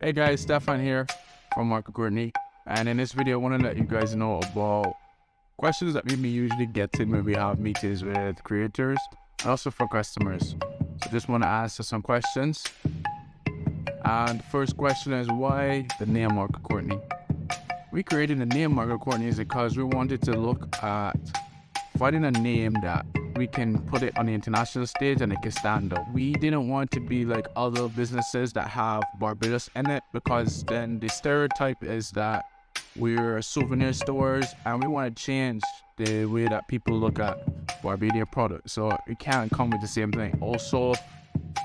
Hey guys, Stefan here from Courtney, and in this video I want to let you guys know about questions that we usually get in when we have meetings with creators and also for customers. So just want to answer some questions. And the first question is, why the name Courtney? We created the name Courtney is because we wanted to look at finding a name that we can put it on the international stage and it can stand out. We didn't want to be like other businesses that have Barbados in it, because then the stereotype is that we're souvenir stores, and we want to change the way that people look at Barbadian products. So it can't come with the same thing. Also,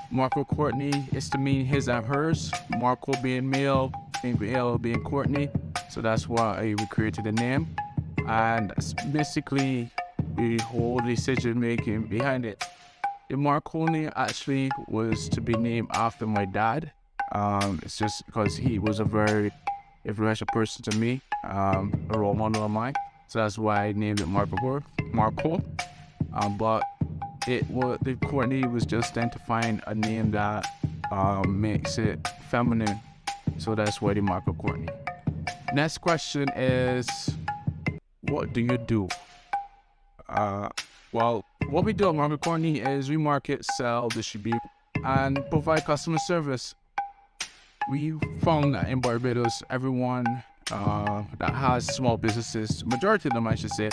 Marco Courtney is to mean his and hers. Marco being male, male being Courtney. So that's why we created the name. And basically the whole decision making behind it. The Marconi actually was to be named after my dad. It's just because he was a very influential person to me, a role model of mine. So that's why I named it Marco. But the Courtney was just then to find a name that makes it feminine. So that's why the Marco Courtney. Next question is, what do you do? Well, what we do at Marco Courtney is we market, sell, distribute, and provide customer service. We found that in Barbados, everyone that has small businesses, majority of them I should say,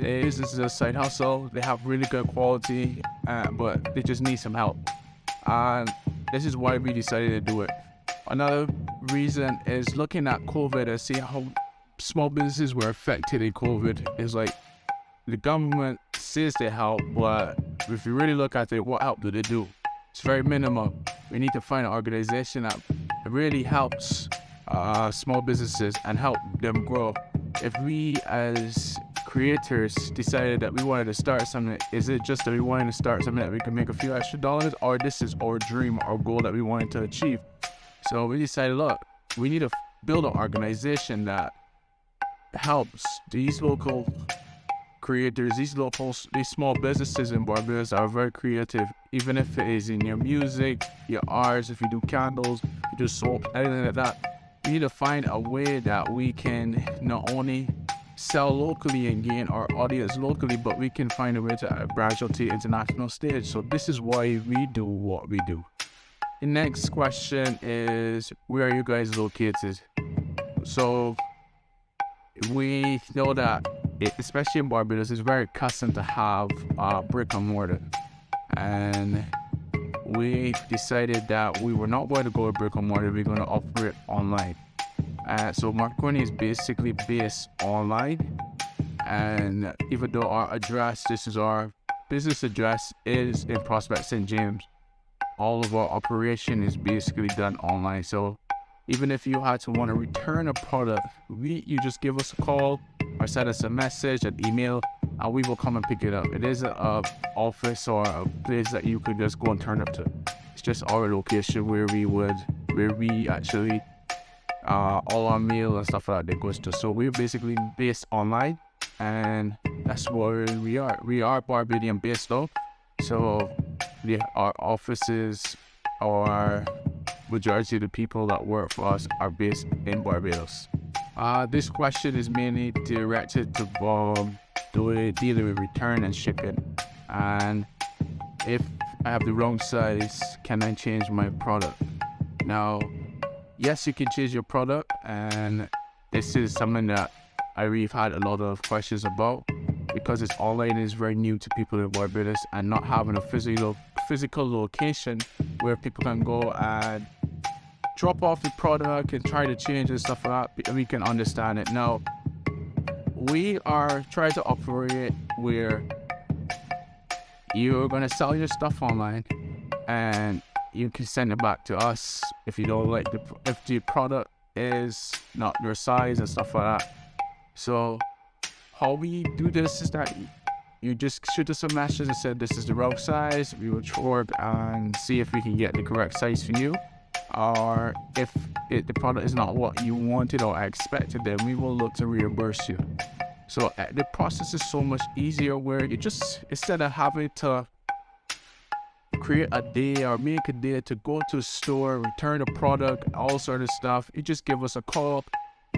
their business is a side hustle. They have really good quality, but they just need some help. And this is why we decided to do it. Another reason is looking at COVID and see how small businesses were affected in COVID. Is like, the government says they help, but if you really look at it, what help do they do? It's very minimal. We need to find an organization that really helps small businesses and help them grow. If we as creators decided that we wanted to start something, is it just that we wanted to start something that we can make a few extra dollars, or this is our dream, our goal that we wanted to achieve? So we decided, look, we need to build an organization that helps these local creators, these small businesses in Barbados are very creative, even if it is in your music, your arts, if you do candles, you do soap, anything like that. We need to find a way that we can not only sell locally and gain our audience locally, but we can find a way to branch out to the international stage. So this is why we do what we do. The next question is, where are you guys located? So we know that especially in Barbados, it's very custom to have brick and mortar, and we decided that we were not going to go with brick and mortar. We're going to operate online. So Marconi is basically based online, and even though our address, this is our business address, is in Prospect St. James, all of our operation is basically done online. So even if you had to want to return a product, you just give us a call or send us a message, an email, and we will come and pick it up. It isn't an office or a place that you could just go and turn up to. It's just our location where we actually, all our mail and stuff like that goes to. So we're basically based online, and that's where we are. We are Barbadian based though. So our offices, our majority of the people that work for us are based in Barbados. This question is mainly directed to dealing with return and shipping. And if I have the wrong size, can I change my product? Now, yes, you can change your product, and this is something that we've had a lot of questions about, because it's online is very new to people in Barbados, and not having a physical location where people can go and drop off the product and try to change and stuff like that, we can understand it. Now, we are trying to operate where you're going to sell your stuff online and you can send it back to us if you don't like if the product is not your size and stuff like that. So how we do this is that you just shoot us a message and said this is the wrong size. We will work and see if we can get the correct size for you. Or if the product is not what you wanted or expected, then we will look to reimburse you. So the process is so much easier, where you just, instead of having to create a day or make a day to go to a store, return a product, all sort of stuff, you just give us a call.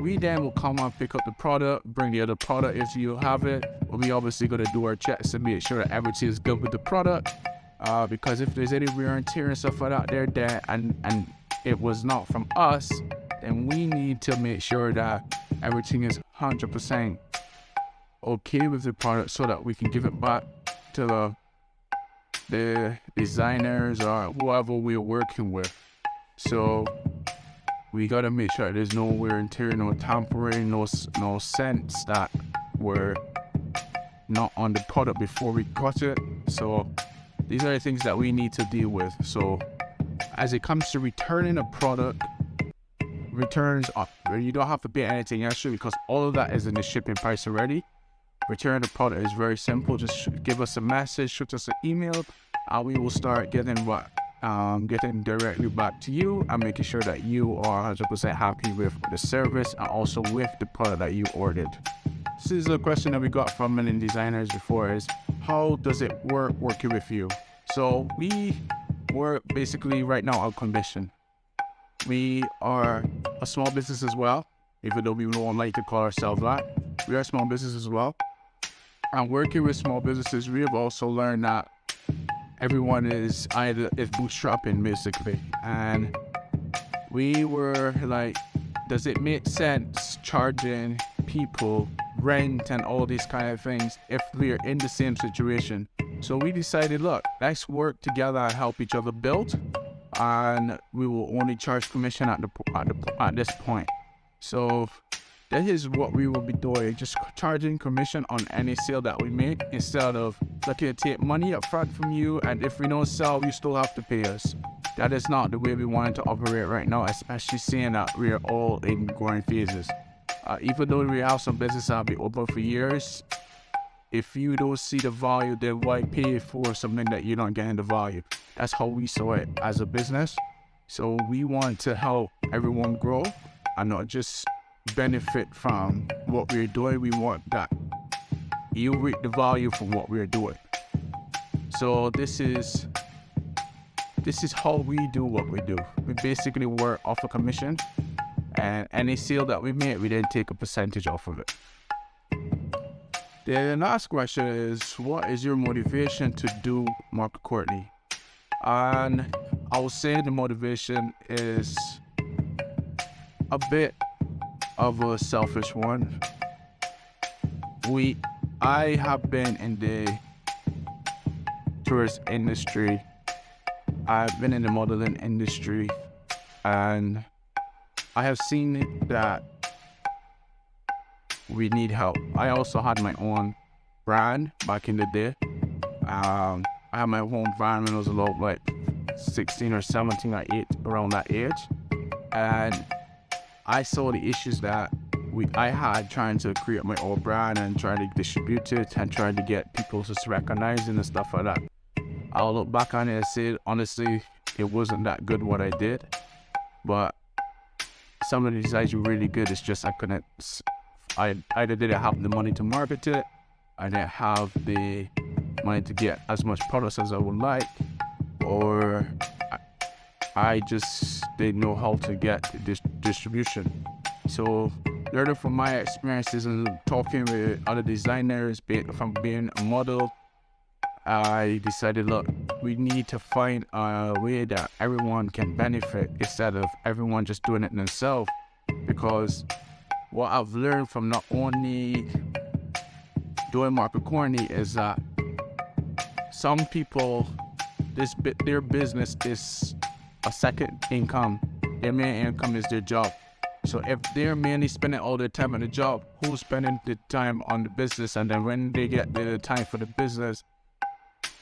We then will come and pick up the product, bring the other product if you have it. But we obviously got to do our checks to make sure that everything is good with the product. Because if there's any wear and tear and stuff like that there and it was not from us, then we need to make sure that everything is 100% okay with the product so that we can give it back to the designers or whoever we're working with. So we gotta make sure there's no wear and tear, no tampering, no scents that were not on the product before we got it. So these are the things that we need to deal with. So as it comes to returning a product, returns up, you don't have to pay anything extra because all of that is in the shipping price already. Return the product is very simple. Just give us a message, shoot us an email, and we will start getting directly back to you and making sure that you are 100% happy with the service and also with the product that you ordered. This is a question that we got from many designers before: is how does it work working with you? So we work basically right now on commission. We are a small business as well, even though we don't like to call ourselves that. We are a small business as well. And working with small businesses, we have also learned that everyone is bootstrapping basically. And we were like, does it make sense charging people rent and all these kind of things if we're in the same situation? So we decided, look, let's work together and help each other build, and we will only charge commission at this point. So that is what we will be doing, just charging commission on any sale that we make instead of looking to take money up front from you, and if we don't sell, you still have to pay us. That is not the way we want to operate right now, especially seeing that we are all in growing phases. Even though we have some businesses that have been open for years, if you don't see the value, then why pay for something that you're not getting the value? That's how we saw it as a business. So we want to help everyone grow and not just benefit from what we're doing. We want that you reap the value from what we're doing. So this is how we do what we do. We basically work off a commission, and any sale that we make, we then take a percentage off of it. The last question is, what is your motivation to do Market Courtney? And I will say the motivation is a bit of a selfish one. I have been in the tourist industry. I've been in the modeling industry, and I have seen that we need help. I also had my own brand back in the day. I had my own brand when I was about like 16 or 17 or 8, around that age. And I saw the issues that I had trying to create my own brand and trying to distribute it and trying to get people to recognize it and stuff like that. I'll look back on it and say, honestly, it wasn't that good what I did. But some of the designs were really good. It's just I either didn't have the money to market it, I didn't have the money to get as much products as I would like, or I just didn't know how to get this distribution. So learning from my experiences and talking with other designers, from being a model, I decided, look, we need to find a way that everyone can benefit instead of everyone just doing it themselves. Because what I've learned from not only doing Market Courtney is that some people, their business is a second income. Their main income is their job. So if they're mainly spending all their time on the job, who's spending the time on the business? And then when they get the time for the business,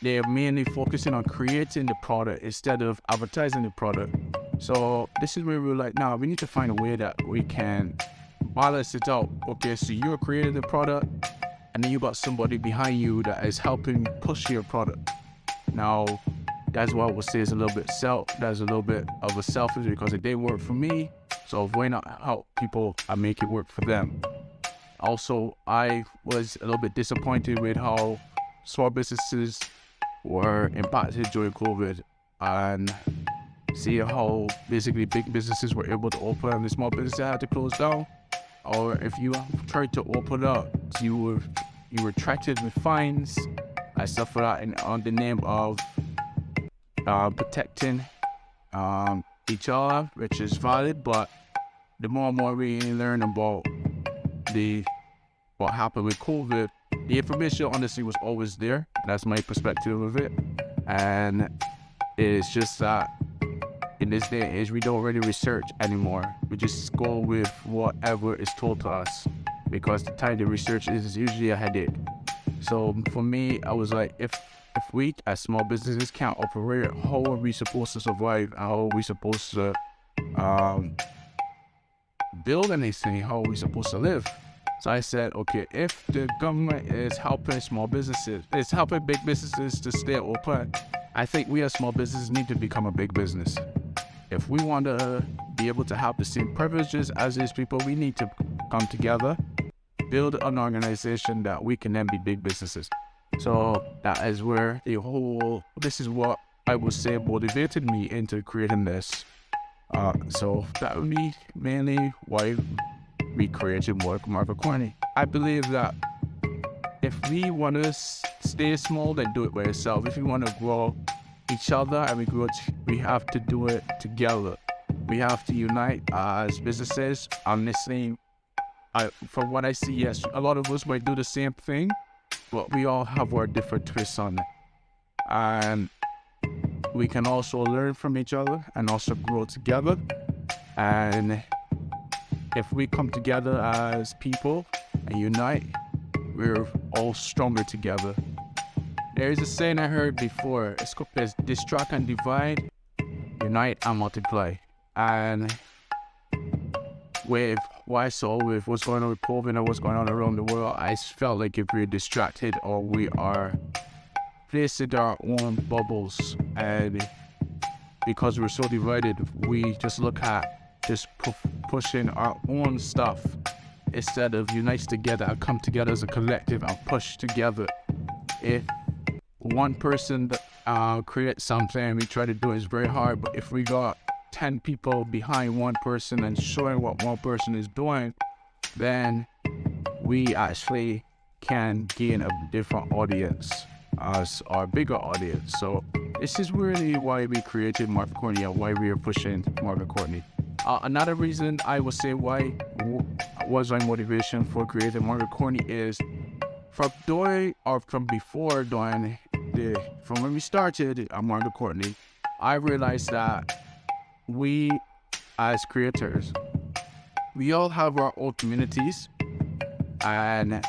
they're mainly focusing on creating the product instead of advertising the product. So this is where we're like, now we need to find a way that we can balance it out. Okay, so you're creating the product, and then you got somebody behind you that is helping push your product. Now, that's what I would say is a little bit of a selfish, because it didn't work for me. So why not help people and make it work for them? Also, I was a little bit disappointed with how small businesses were impacted during COVID, and see how basically big businesses were able to open and the small businesses had to close down. Or if you tried to open up, you were threatened with fines and stuff like that, and on the name of protecting each other, which is valid. But the more and more we learn about what happened with COVID, the information honestly was always there. That's my perspective of it, and it's just that in this day and age, we don't really research anymore. We just go with whatever is told to us, because the time to research is usually a headache. So for me, I was like, if we as small businesses can't operate, how are we supposed to survive? How are we supposed to build anything? How are we supposed to live? So I said, okay, if the government is helping small businesses, it's helping big businesses to stay open, I think we as small businesses need to become a big business. If we want to be able to have the same privileges as these people, we need to come together, build an organization that we can then be big businesses. So that is where this is what I would say motivated me into creating this. So that would be mainly why we created Market Courtney. I believe that if we want to stay small, then do it by yourself. If you want to grow each other and we have to do it together. We have to unite as businesses on this thing. From what I see, yes, a lot of us might do the same thing, but we all have our different twists on it. And we can also learn from each other and also grow together. And if we come together as people and unite, we're all stronger together. There is a saying I heard before. It's called distract and divide, unite and multiply. And with what I saw with what's going on with COVID and what's going on around the world, I felt like if we're distracted or we are placed in our own bubbles, and because we're so divided, we just look at just pushing our own stuff instead of unite together and come together as a collective and push together. If one person creates something, we try to do it, it's very hard. But if we got 10 people behind one person and showing what one person is doing, then we actually can gain a different audience as our bigger audience. So this is really why we created Market Courtney and why we are pushing Market Courtney. Another reason I would say why was my motivation for creating Market Courtney is from when we started at Market Courtney, I realized that we as creators, we all have our own communities, and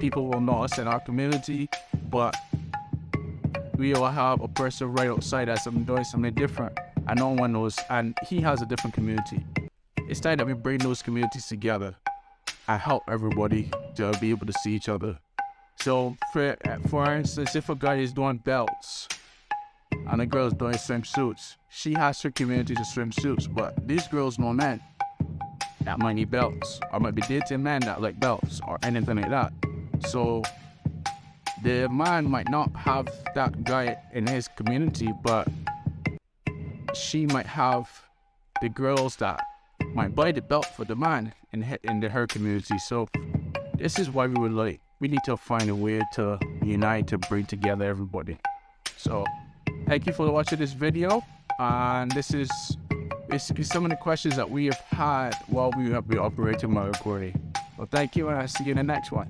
people will know us in our community, but we all have a person right outside us doing something different, and no one knows, and he has a different community. It's time that we bring those communities together and help everybody to be able to see each other. So for instance, if a guy is doing belts and a girl is doing swimsuits, she has her community to swimsuits, but these girls know men that might need belts, or might be dating men that like belts, or anything like that. So the man might not have that guy in his community, but she might have the girls that might buy the belt for the man in her community. So this is why we need to find a way to unite, to bring together everybody. So thank you for watching this video, and this is basically some of the questions that we have had while we have been operating Market Courtney. Well, thank you, and I'll see you in the next one.